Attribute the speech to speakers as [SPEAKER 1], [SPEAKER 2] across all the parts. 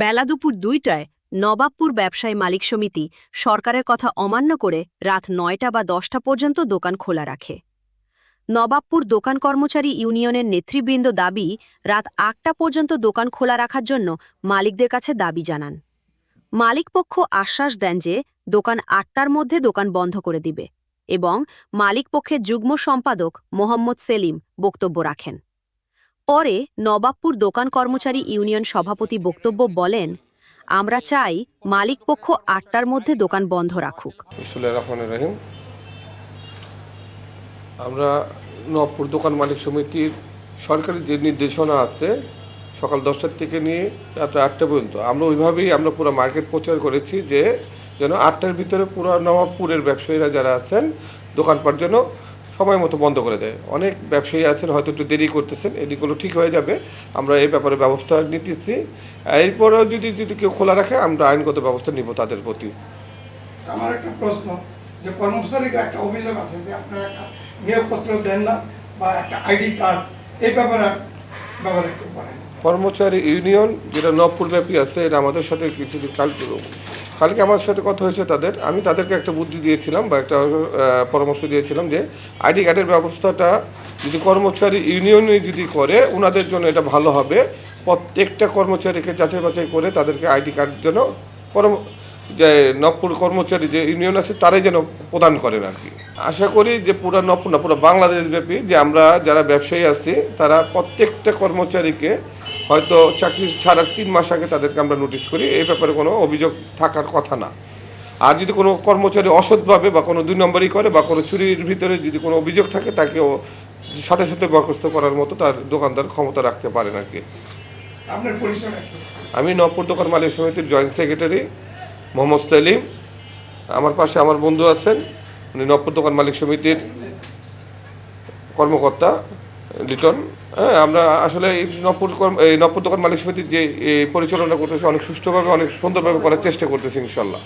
[SPEAKER 1] বেলা দুপুর ২টায় নবাবপুর ব্যবসায়ী মালিক সমিতি সরকারের কথা অমান্য করে রাত ৯টা বা ১০টা পর্যন্ত দোকান খোলা রাখে। নবাবপুর দোকান কর্মচারী ইউনিয়নের নেতৃবৃন্দ দাবি রাত ৮টা পর্যন্ত দোকান খোলা রাখার জন্য মালিকদের কাছে দাবি জানান। মালিকপক্ষ আশ্বাস দেন যে দোকান ৮টার মধ্যে দোকান বন্ধ করে দিবে এবং মালিকপক্ষের যুগ্ম সম্পাদক মোহাম্মদ সেলিম বক্তব্য রাখেন। পরে নবাবপুর দোকান কর্মচারী ইউনিয়ন সভাপতি বক্তব্য বলেন, আমরা চাই মালিকপক্ষ ৮টার মধ্যে দোকান বন্ধ রাখুক।
[SPEAKER 2] বিসমিল্লাহির রাহমানির রহিম। আমরা নবাবপুর দোকান মালিক সমিতির সরকারি যে নির্দেশনা আছে সকাল 10টার থেকে নিয়ে রাত 8টা পর্যন্ত আমরা ওইভাবেই আমরা পুরো মার্কেট প্রচার করেছি যে যেন 8টার ভিতরে পুরো নবাবপুরের ব্যবসায়ীরা যারা আছেন দোকানপাট যেন সময় মতো বন্ধ করে দেয়। অনেক ব্যবসায়ী আছেন হয়তো একটু দেরি করতেছেন, এদিকগুলো ঠিক হয়ে যাবে, আমরা এই ব্যাপারে ব্যবস্থা নিতেছি। এরপরেও যদি কেউ খোলা রাখে আমরা আইনগত ব্যবস্থা নিব তাদের প্রতি।
[SPEAKER 3] আমার একটা প্রশ্ন, যে কর্মচারীকে একটা অভিযোগ আছে যে আপনারা একটা নিয়োগপত্র দেন না বা একটা আইডি কার্ড, এই ব্যাপারে একটু বলেন।
[SPEAKER 2] কর্মচারী ইউনিয়ন যেটা নবপুর ব্যাপী আছে, এটা আমাদের সাথে কিছুদিন কালকে আমার সাথে কথা হয়েছে আমি তাদেরকে একটা বুদ্ধি দিয়েছিলাম বা একটা পরামর্শ দিয়েছিলাম যে আইডি কার্ডের ব্যবস্থাটা যদি কর্মচারী ইউনিয়নে যদি করে ওনাদের জন্য এটা ভালো হবে। প্রত্যেকটা কর্মচারীকে যাচাই বাছাই করে তাদেরকে আইডি কার্ড যেন যে নবপুর কর্মচারী যে ইউনিয়ন আছে তারাই যেন প্রদান করেন আর কি। আশা করি যে পুরো নবপুর না পুরো বাংলাদেশ ব্যাপী যে আমরা যারা ব্যবসায়ী আছি তারা প্রত্যেকটা কর্মচারীকে হয়তো চাকরি ছাড়ার 3 মাস আগে তাদেরকে আমরা নোটিশ করি, এই ব্যাপারে কোনো অভিযোগ থাকার কথা না। আর যদি কোনো কর্মচারী অসৎভাবে বা কোনো 2 নম্বরই করে বা কোনো চুরির ভিতরে যদি কোনো অভিযোগ থাকে তাকেও সাথে সাথে বরখাস্ত করার মতো তার দোকানদার ক্ষমতা রাখতে পারেন আর কি।
[SPEAKER 3] আপনার পরিচয়?
[SPEAKER 2] আমি নবপুর দোকান মালিক সমিতির জয়েন্ট সেক্রেটারি মোহাম্মদ সেলিম। আমার পাশে আমার বন্ধু আছেন, উনি নবপুর দোকান মালিক সমিতির কর্মকর্তা লিটন। আমরা আসলে এই নবপুর দোকান মালিক সমিতির যে পরিচালনা করতেছি অনেক সুষ্ঠুভাবে অনেক সুন্দরভাবে করার চেষ্টা করতেছি ইনশাল্লাহ।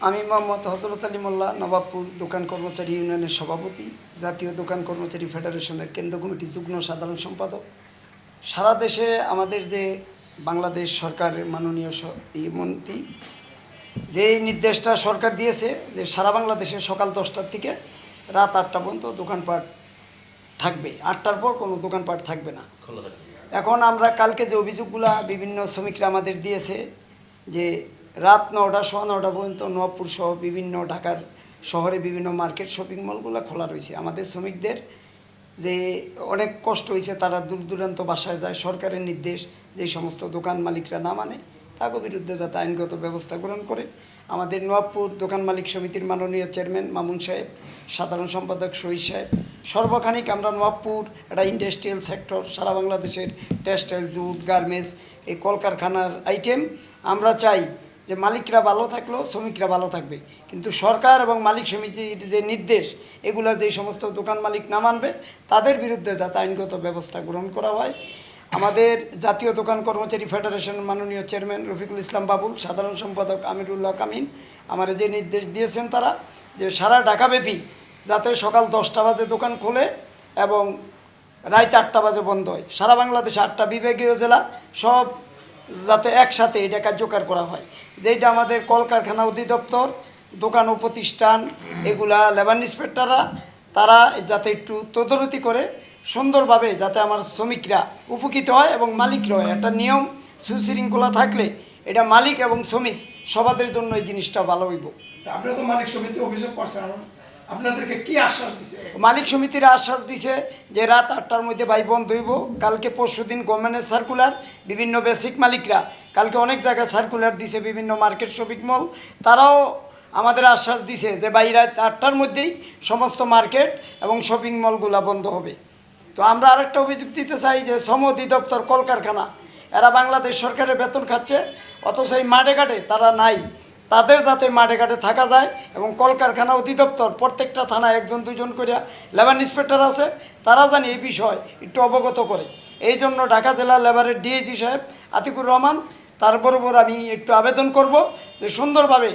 [SPEAKER 4] আমি মোহাম্মদ হযরত আলী মোল্লা, নবাবপুর দোকান কর্মচারী ইউনিয়নের সভাপতি, জাতীয় দোকান কর্মচারী ফেডারেশনের কেন্দ্র কমিটির যুগ্ম সাধারণ সম্পাদক। সারা দেশে আমাদের যে বাংলাদেশ সরকারের মাননীয় মন্ত্রী যে নির্দেশটা সরকার দিয়েছে যে সারা বাংলাদেশে সকাল 10টার থেকে রাত 8টা পর্যন্ত দোকানপাট থাকবে, 8টার পর কোনো দোকানপাট থাকবে না। এখন আমরা কালকে যে অভিযোগগুলো বিভিন্ন শ্রমিকরা আমাদের দিয়েছে যে রাত 9টা, সোয়া 9টা পর্যন্ত নবাবপুর সহ বিভিন্ন ঢাকার শহরে বিভিন্ন মার্কেট শপিং মলগুলো খোলা রয়েছে। আমাদের শ্রমিকদের যে অনেক কষ্ট হয়েছে, তারা দূর দূরান্ত বাসায় যায়। সরকারের নির্দেশ যে সমস্ত দোকান মালিকরা না মানে তাদের বিরুদ্ধে যাতে আইনগত ব্যবস্থা গ্রহণ করে। আমাদের নবাবপুর দোকান মালিক সমিতির মাননীয় চেয়ারম্যান মামুন সাহেব, সাধারণ সম্পাদক শহীদ সাহেব, সর্বখানিক আমরা নবাবপুর একটা ইন্ডাস্ট্রিয়াল সেক্টর, সারা বাংলাদেশের টেক্সটাইল, জুট, গার্মেন্টস, এই কলকারখানার আইটেম। আমরা চাই যে মালিকরা ভালো থাকলেও শ্রমিকরা ভালো থাকবে, কিন্তু সরকার এবং মালিক সমিতির যে নির্দেশ এগুলো যেই সমস্ত দোকান মালিক না মানবে তাদের বিরুদ্ধে যাতে আইনগত ব্যবস্থা গ্রহণ করা হয়। আমাদের জাতীয় দোকান কর্মচারী ফেডারেশনের মাননীয় চেয়ারম্যান রফিকুল ইসলাম বাবুল, সাধারণ সম্পাদক আমিরুল্লাহ কামিন আমার যে নির্দেশ দিয়েছেন তারা যে সারা ঢাকাব্যাপী যাতে সকাল 10টা বাজে দোকান খোলে এবং রাত 8টা বাজে বন্ধ হয়। সারা বাংলাদেশে 8টা বিভাগীয় জেলা সব যাতে একসাথে এটা কার্যকর করা হয়। যেটা আমাদের কলকারখানা অধিদপ্তর, দোকান ও প্রতিষ্ঠান, এগুলা লেবার ইন্সপেক্টররা তারা যাতে একটু তদারকি করে সুন্দরভাবে যাতে আমার শ্রমিকরা উপকৃত হয় এবং মালিকরা হয়। একটা নিয়ম সুশৃঙ্খলা থাকলে এটা মালিক এবং শ্রমিক সবাদের জন্য এই জিনিসটা ভালো হইব।
[SPEAKER 3] আপনারা তো মালিক সমিতি অভিযোগ করছেন, আপনাদেরকে কি আশ্বাস দিছে?
[SPEAKER 4] মালিক সমিতিরা আশ্বাস দিছে যে রাত 8টার মধ্যে ভাই বন্ধ হইব। কালকে পরশুদিন গভর্নমেন্টের সার্কুলার, বিভিন্ন বেসিক মালিকরা কালকে অনেক জায়গায় সার্কুলার দিছে, বিভিন্ন মার্কেট শপিং মল, তারাও আমাদের আশ্বাস দিছে যে ভাই রাত 8টার মধ্যেই সমস্ত মার্কেট এবং শপিং মলগুলো বন্ধ হবে। তো আমরা আরেকটা অভিযোগ দিতে চাই যে শ্রম অধিদপ্তর, কলকারখানা, এরা বাংলাদেশ সরকারের বেতন খাচ্ছে, অথচ এই মাঠে ঘাটে তারা নাই। তাদের যাতে মাঠে ঘাটে থাকা যায় এবং কলকারখানা অধিদপ্তর প্রত্যেকটা থানায় 1-2 করে লেবার ইন্সপেক্টর আছে, তারা জানি এই বিষয় একটু অবগত করে। এই জন্য ঢাকা জেলা লেবারের ডিএজি সাহেব আতিকুর রহমান, তার বরাবর আমি একটু আবেদন করব যে সুন্দরভাবে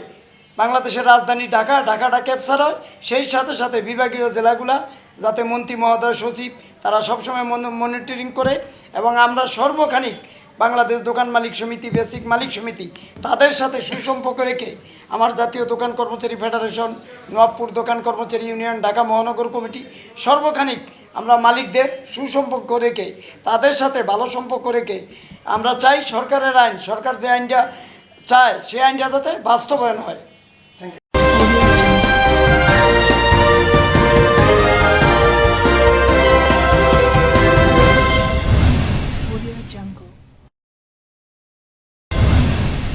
[SPEAKER 4] বাংলাদেশের রাজধানী ঢাকাটা ক্যাপচার হয়, সেই সাথে সাথে বিভাগীয় জেলাগুলা যাতে মন্ত্রী মহোদয়, সচিব তারা সবসময় মনিটরিং করে এবং আমরা সর্বখানিক বাংলাদেশ দোকান মালিক সমিতি, বেসিক মালিক সমিতি, তাদের সাথে সুসম্পর্ক রেখে আমার জাতীয় দোকান কর্মচারী ফেডারেশন, নবাবপুর দোকান কর্মচারী ইউনিয়ন, ঢাকা মহানগর কমিটি সর্বখানিক আমরা মালিকদের সুসম্পর্ক রেখে, তাদের সাথে ভালো সম্পর্ক রেখে আমরা চাই সরকারের আইন, সরকার যে আইনটা চায় সেই আইনটা যাতে বাস্তবায়ন হয়।